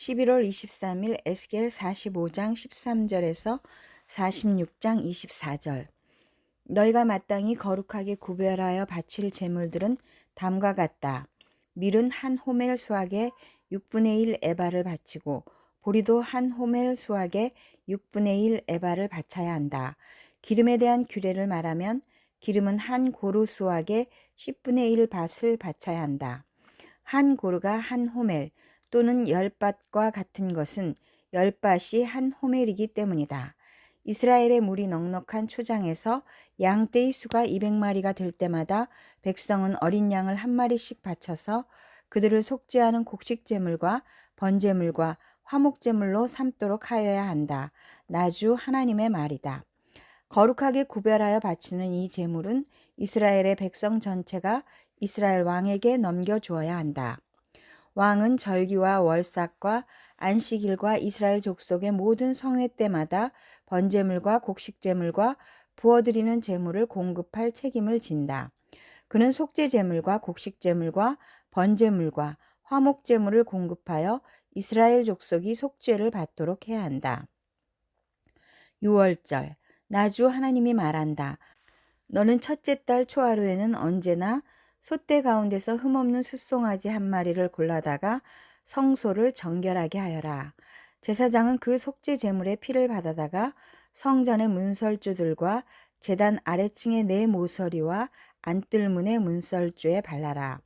11월 23일 에스겔 45장 13절에서 46장 24절. 너희가 마땅히 거룩하게 구별하여 바칠 제물들은 다음과 같다. 밀은 한 호멜 수확에 6분의 1 에바를 바치고 보리도 한 호멜 수확에 6분의 1 에바를 바쳐야 한다. 기름에 대한 규례를 말하면 기름은 한 고루 수확에 10분의 1 밭을 바쳐야 한다. 한 고루가 한 호멜 또는 10밭과 같은 것은 10밭이 한 호멜이기 때문이다. 이스라엘의 물이 넉넉한 초장에서 양떼의 수가 200마리가 될 때마다 백성은 어린 양을 한 마리씩 바쳐서 그들을 속죄하는 곡식제물과 번제물과 화목제물로 삼도록 하여야 한다. 나주 하나님의 말이다. 거룩하게 구별하여 바치는 이 제물은 이스라엘의 백성 전체가 이스라엘 왕에게 넘겨주어야 한다. 왕은 절기와 월삭과 안식일과 이스라엘 족속의 모든 성회 때마다 번제물과 곡식제물과 부어드리는 제물을 공급할 책임을 진다. 그는 속죄제물과 곡식제물과 번제물과 화목제물을 공급하여 이스라엘 족속이 속죄를 받도록 해야 한다. 6월절. 나주 하나님이 말한다. 너는 첫째 달 초하루에는 언제나 솥대 가운데서 흠없는 숫송아지 한 마리를 골라다가 성소를 정결하게 하여라. 제사장은 그 속죄 제물의 피를 받아다가 성전의 문설주들과 제단 아래층의 네 모서리와 안뜰문의 문설주에 발라라.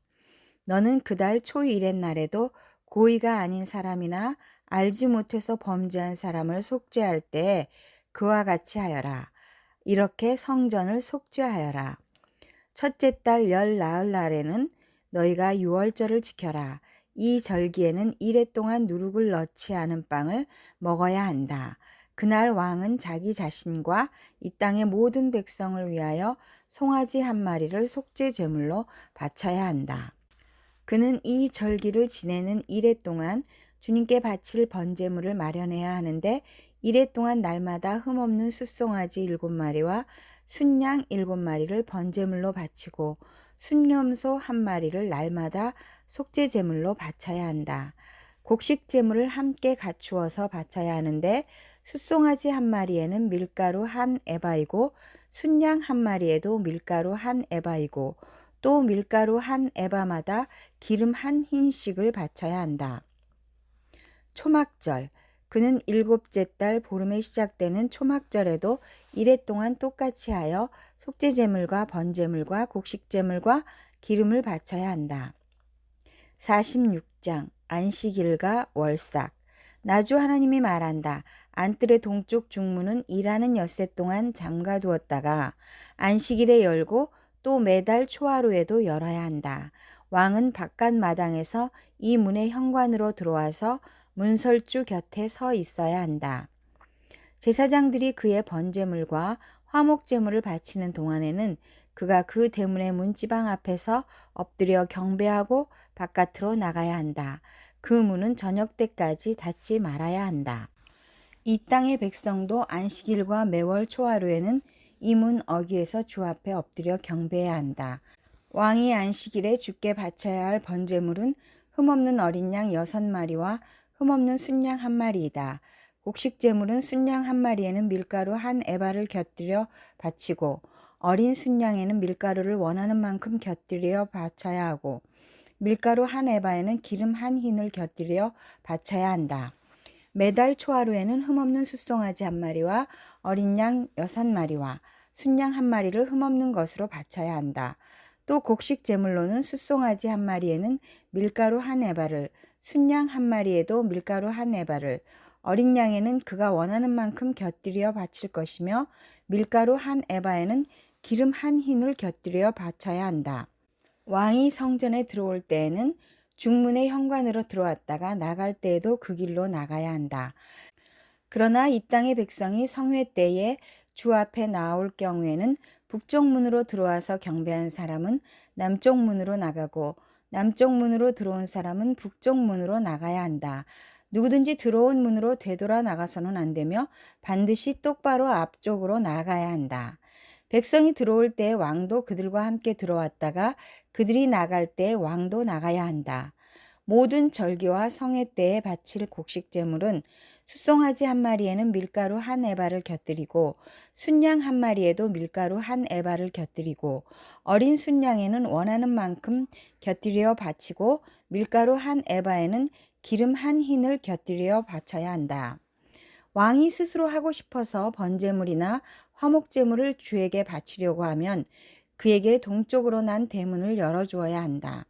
너는 그달 초1의 날에도 고의가 아닌 사람이나 알지 못해서 범죄한 사람을 속죄할 때 그와 같이 하여라. 이렇게 성전을 속죄하여라. 첫째 달 열 나흘 날에는 너희가 유월절을 지켜라. 이 절기에는 이래 동안 누룩을 넣지 않은 빵을 먹어야 한다. 그날 왕은 자기 자신과 이 땅의 모든 백성을 위하여 송아지 한 마리를 속죄 제물로 바쳐야 한다. 그는 이 절기를 지내는 이래 동안 주님께 바칠 번제물을 마련해야 하는데 이래 동안 날마다 흠없는 숫송아지 7마리와 순양 7마리를 번제물로 바치고 순염소 1마리를 날마다 속죄제물로 바쳐야 한다. 곡식 제물을 함께 갖추어서 바쳐야 하는데 숫송아지 1마리에는 밀가루 1에바이고 순양 1마리에도 밀가루 1에바이고 또 밀가루 1에바마다 기름 1흰씩을 바쳐야 한다. 초막절. 그는 7째 달 보름에 시작되는 초막절에도 이래 동안 똑같이 하여 속죄제물과 번제물과 곡식제물과 기름을 바쳐야 한다. 46장. 안식일과 월삭. 나주 하나님이 말한다. 안뜰의 동쪽 중문은 일하는 엿새 동안 잠가두었다가 안식일에 열고 또 매달 초하루에도 열어야 한다. 왕은 바깥 마당에서 이 문의 현관으로 들어와서 문설주 곁에 서 있어야 한다. 제사장들이 그의 번제물과 화목제물을 바치는 동안에는 그가 그 대문의 문지방 앞에서 엎드려 경배하고 바깥으로 나가야 한다. 그 문은 저녁 때까지 닫지 말아야 한다. 이 땅의 백성도 안식일과 매월 초하루에는 이 문 어귀에서 주 앞에 엎드려 경배해야 한다. 왕이 안식일에 주께 바쳐야 할 번제물은 흠없는 어린 양 6마리와 흠없는 순양 1마리이다. 곡식제물은 순양 1마리에는 밀가루 1에바를 곁들여 바치고 어린 순양에는 밀가루를 원하는 만큼 곁들여 바쳐야 하고 밀가루 1에바에는 기름 1흰을 곁들여 바쳐야 한다. 매달 초하루에는 흠없는 숫송아지 1마리와 어린 양 6마리와 순양 1마리를 흠없는 것으로 바쳐야 한다. 또 곡식 제물로는 숫송아지 1마리에는 밀가루 1에바를, 순양 1마리에도 밀가루 1에바를, 어린 양에는 그가 원하는 만큼 곁들여 바칠 것이며 밀가루 1에바에는 기름 1흰을 곁들여 바쳐야 한다. 왕이 성전에 들어올 때에는 중문의 현관으로 들어왔다가 나갈 때에도 그 길로 나가야 한다. 그러나 이 땅의 백성이 성회 때에 주 앞에 나올 경우에는 북쪽 문으로 들어와서 경배한 사람은 남쪽 문으로 나가고 남쪽 문으로 들어온 사람은 북쪽 문으로 나가야 한다. 누구든지 들어온 문으로 되돌아 나가서는 안 되며 반드시 똑바로 앞쪽으로 나가야 한다. 백성이 들어올 때 왕도 그들과 함께 들어왔다가 그들이 나갈 때 왕도 나가야 한다. 모든 절기와 성회 때에 바칠 곡식 제물은 숫송아지 한 마리에는 밀가루 한 에바를 곁들이고 순양 한 마리에도 밀가루 한 에바를 곁들이고 어린 순양에는 원하는 만큼 곁들여 바치고 밀가루 한 에바에는 기름 한 흰을 곁들여 바쳐야 한다. 왕이 스스로 하고 싶어서 번제물이나 화목제물을 주에게 바치려고 하면 그에게 동쪽으로 난 대문을 열어주어야 한다.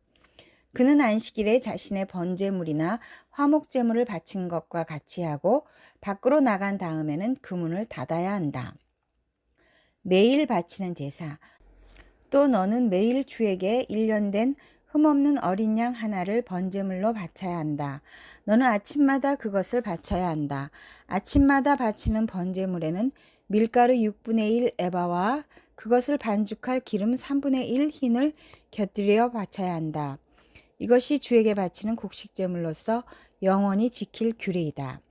그는 안식일에 자신의 번제물이나 화목제물을 바친 것과 같이 하고 밖으로 나간 다음에는 그 문을 닫아야 한다. 매일 바치는 제사. 또 너는 매일 주에게 1년 된 흠없는 어린 양 하나를 번제물로 바쳐야 한다. 너는 아침마다 그것을 바쳐야 한다. 아침마다 바치는 번제물에는 밀가루 6분의 1 에바와 그것을 반죽할 기름 3분의 1 흰을 곁들여 바쳐야 한다. 이것이 주에게 바치는 곡식제물로서 영원히 지킬 규례이다.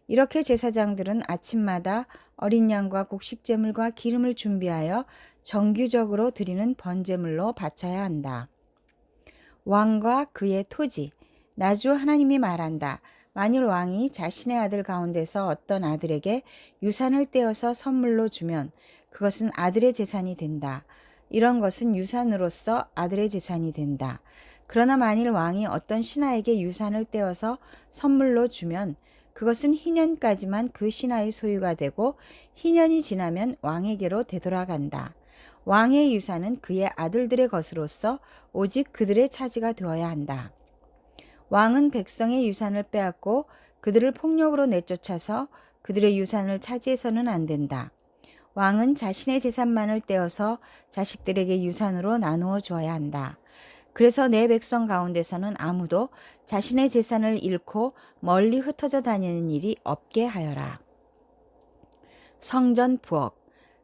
이렇게 제사장들은 아침마다 어린 양과 곡식제물과 기름을 준비하여 정규적으로 드리는 번제물로 바쳐야 한다. 왕과 그의 토지. 나주 하나님이 말한다. 만일 왕이 자신의 아들 가운데서 어떤 아들에게 유산을 떼어서 선물로 주면 그것은 아들의 재산이 된다. 이런 것은 유산으로서 아들의 재산이 된다. 그러나 만일 왕이 어떤 신하에게 유산을 떼어서 선물로 주면 그것은 희년까지만 그 신하의 소유가 되고 희년이 지나면 왕에게로 되돌아간다. 왕의 유산은 그의 아들들의 것으로서 오직 그들의 차지가 되어야 한다. 왕은 백성의 유산을 빼앗고 그들을 폭력으로 내쫓아서 그들의 유산을 차지해서는 안 된다. 왕은 자신의 재산만을 떼어서 자식들에게 유산으로 나누어 주어야 한다. 그래서 내 백성 가운데서는 아무도 자신의 재산을 잃고 멀리 흩어져 다니는 일이 없게 하여라. 성전 부엌.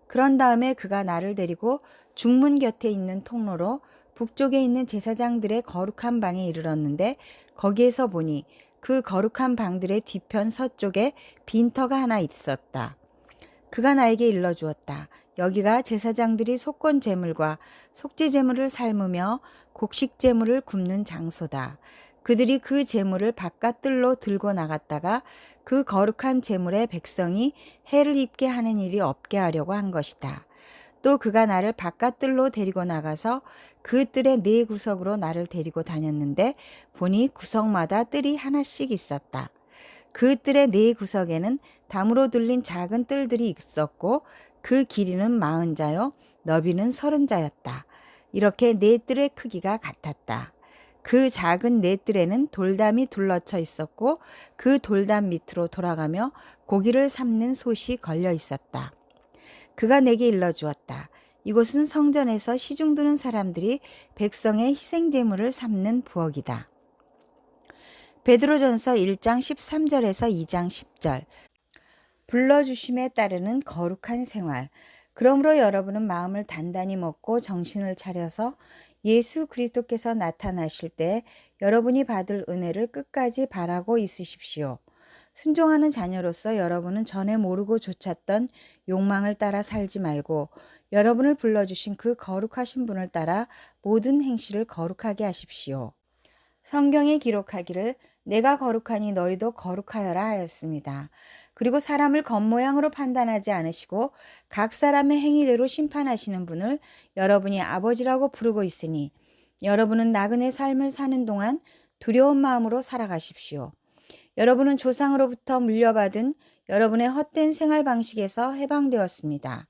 그런 다음에 그가 나를 데리고 중문 곁에 있는 통로로 북쪽에 있는 제사장들의 거룩한 방에 이르렀는데 거기에서 보니 그 거룩한 방들의 뒤편 서쪽에 빈터가 하나 있었다. 그가 나에게 일러주었다. 여기가 제사장들이 속건 제물과 속죄 제물을 삶으며 곡식 제물을 굽는 장소다. 그들이 그 제물을 바깥들로 들고 나갔다가 그 거룩한 제물에 백성이 해를 입게 하는 일이 없게 하려고 한 것이다. 또 그가 나를 바깥들로 데리고 나가서 그 뜰의 네 구석으로 나를 데리고 다녔는데 보니 구석마다 뜰이 하나씩 있었다. 그 뜰의 네 구석에는 담으로 둘린 작은 뜰들이 있었고 그 길이는 40자요 너비는 30자였다. 이렇게 네 뜰의 크기가 같았다. 그 작은 네 뜰에는 돌담이 둘러쳐 있었고 그 돌담 밑으로 돌아가며 고기를 삶는 솥이 걸려 있었다. 그가 내게 일러주었다. 이곳은 성전에서 시중 드는 사람들이 백성의 희생제물을 삶는 부엌이다. 베드로전서 1장 13절에서 2장 10절. 불러주심에 따르는 거룩한 생활. 그러므로 여러분은 마음을 단단히 먹고 정신을 차려서 예수 그리스도께서 나타나실 때 여러분이 받을 은혜를 끝까지 바라고 있으십시오. 순종하는 자녀로서 여러분은 전에 모르고 좇았던 욕망을 따라 살지 말고 여러분을 불러주신 그 거룩하신 분을 따라 모든 행실을 거룩하게 하십시오. 성경에 기록하기를 내가 거룩하니 너희도 거룩하여라 하였습니다. 그리고 사람을 겉모양으로 판단하지 않으시고 각 사람의 행위대로 심판하시는 분을 여러분이 아버지라고 부르고 있으니 여러분은 나그네 삶을 사는 동안 두려운 마음으로 살아가십시오. 여러분은 조상으로부터 물려받은 여러분의 헛된 생활 방식에서 해방되었습니다.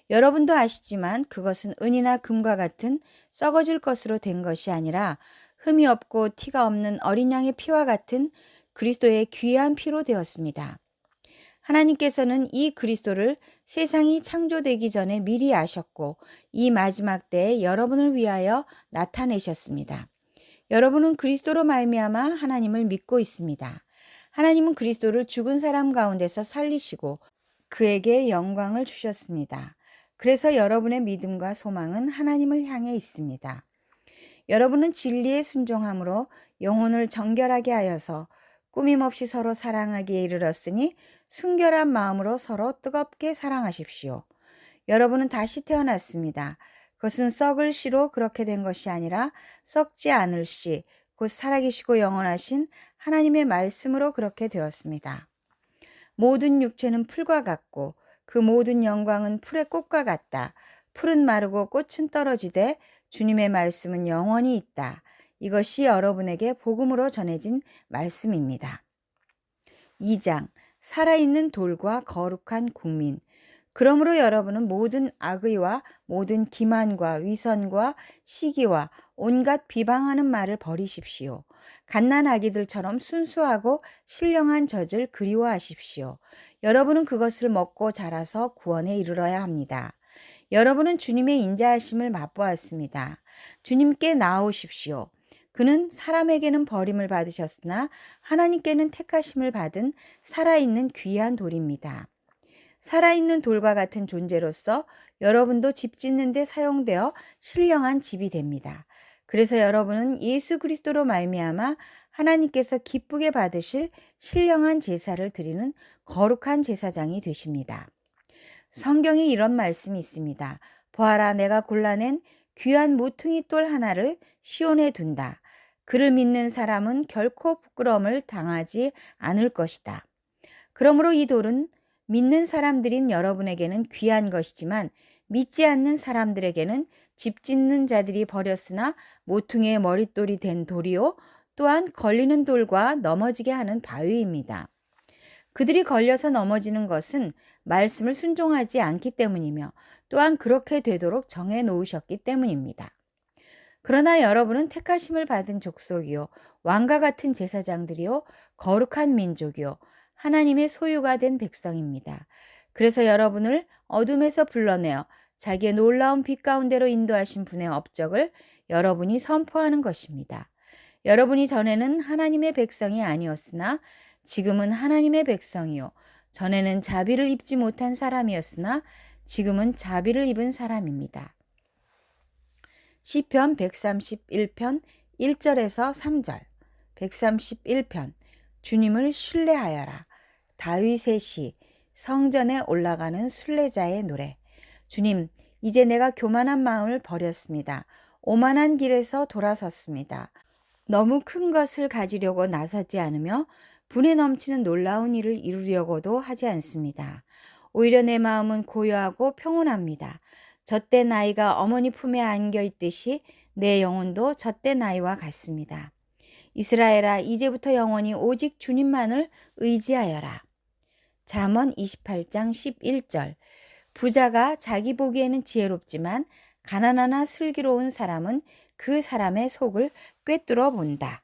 여러분도 아시지만 그것은 은이나 금과 같은 썩어질 것으로 된 것이 아니라 흠이 없고 티가 없는 어린 양의 피와 같은 그리스도의 귀한 피로 되었습니다. 하나님께서는 이 그리스도를 세상이 창조되기 전에 미리 아셨고 이 마지막 때에 여러분을 위하여 나타내셨습니다. 여러분은 그리스도로 말미암아 하나님을 믿고 있습니다. 하나님은 그리스도를 죽은 사람 가운데서 살리시고 그에게 영광을 주셨습니다. 그래서 여러분의 믿음과 소망은 하나님을 향해 있습니다. 여러분은 진리에 순종함으로 영혼을 정결하게 하여서 꾸밈없이 서로 사랑하기에 이르렀으니 순결한 마음으로 서로 뜨겁게 사랑하십시오. 여러분은 다시 태어났습니다. 그것은 썩을 씨로 그렇게 된 것이 아니라 썩지 않을 씨, 곧 살아계시고 영원하신 하나님의 말씀으로 그렇게 되었습니다. 모든 육체는 풀과 같고 그 모든 영광은 풀의 꽃과 같다. 풀은 마르고 꽃은 떨어지되 주님의 말씀은 영원히 있다. 이것이 여러분에게 복음으로 전해진 말씀입니다. 2장 살아있는 돌과 거룩한 국민. 그러므로 여러분은 모든 악의와 모든 기만과 위선과 시기와 온갖 비방하는 말을 버리십시오. 갓난아기들처럼 순수하고 신령한 젖을 그리워하십시오. 여러분은 그것을 먹고 자라서 구원에 이르러야 합니다. 여러분은 주님의 인자하심을 맛보았습니다. 주님께 나아오십시오. 그는 사람에게는 버림을 받으셨으나 하나님께는 택하심을 받은 살아있는 귀한 돌입니다. 살아있는 돌과 같은 존재로서 여러분도 집 짓는 데 사용되어 신령한 집이 됩니다. 그래서 여러분은 예수 그리스도로 말미암아 하나님께서 기쁘게 받으실 신령한 제사를 드리는 거룩한 제사장이 되십니다. 성경에 이런 말씀이 있습니다. 보아라, 내가 골라낸 귀한 모퉁이 돌 하나를 시온에 둔다. 그를 믿는 사람은 결코 부끄러움을 당하지 않을 것이다. 그러므로 이 돌은 믿는 사람들인 여러분에게는 귀한 것이지만 믿지 않는 사람들에게는 집 짓는 자들이 버렸으나 모퉁이의 머릿돌이 된 돌이요 또한 걸리는 돌과 넘어지게 하는 바위입니다. 그들이 걸려서 넘어지는 것은 말씀을 순종하지 않기 때문이며 또한 그렇게 되도록 정해 놓으셨기 때문입니다. 그러나 여러분은 택하심을 받은 족속이요 왕과 같은 제사장들이요 거룩한 민족이요 하나님의 소유가 된 백성입니다. 그래서 여러분을 어둠에서 불러내어 자기의 놀라운 빛 가운데로 인도하신 분의 업적을 여러분이 선포하는 것입니다. 여러분이 전에는 하나님의 백성이 아니었으나 지금은 하나님의 백성이요 전에는 자비를 입지 못한 사람이었으나 지금은 자비를 입은 사람입니다. 시편 131편 1절에서 3절. 131편 주님을 신뢰하여라. 다윗의 시 성전에 올라가는 순례자의 노래. 주님, 이제 내가 교만한 마음을 버렸습니다. 오만한 길에서 돌아섰습니다. 너무 큰 것을 가지려고 나서지 않으며 분에 넘치는 놀라운 일을 이루려고도 하지 않습니다. 오히려 내 마음은 고요하고 평온합니다. 젖된 아이가 어머니 품에 안겨 있듯이 내 영혼도 젖된 아이와 같습니다. 이스라엘아, 이제부터 영원히 오직 주님만을 의지하여라. 잠언 28장 11절. 부자가 자기 보기에는 지혜롭지만 가난하나 슬기로운 사람은 그 사람의 속을 꿰뚫어 본다.